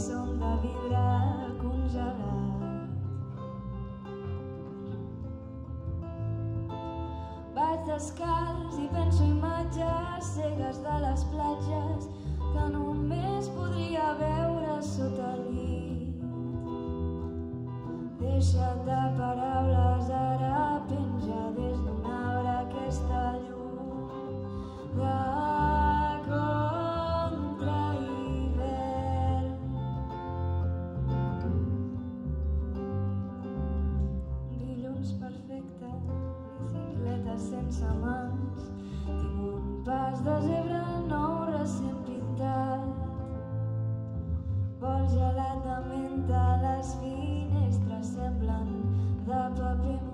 son de vidre congelat. Vaig descalç i penso imatges cegues de les platges que només podria veure sota el llit. Deixa't de paraules, ara penja des d'un arbre aquesta llum de contrahivern. Dilluns perfecte, bicicleta sense mans, tinc un pas de zebra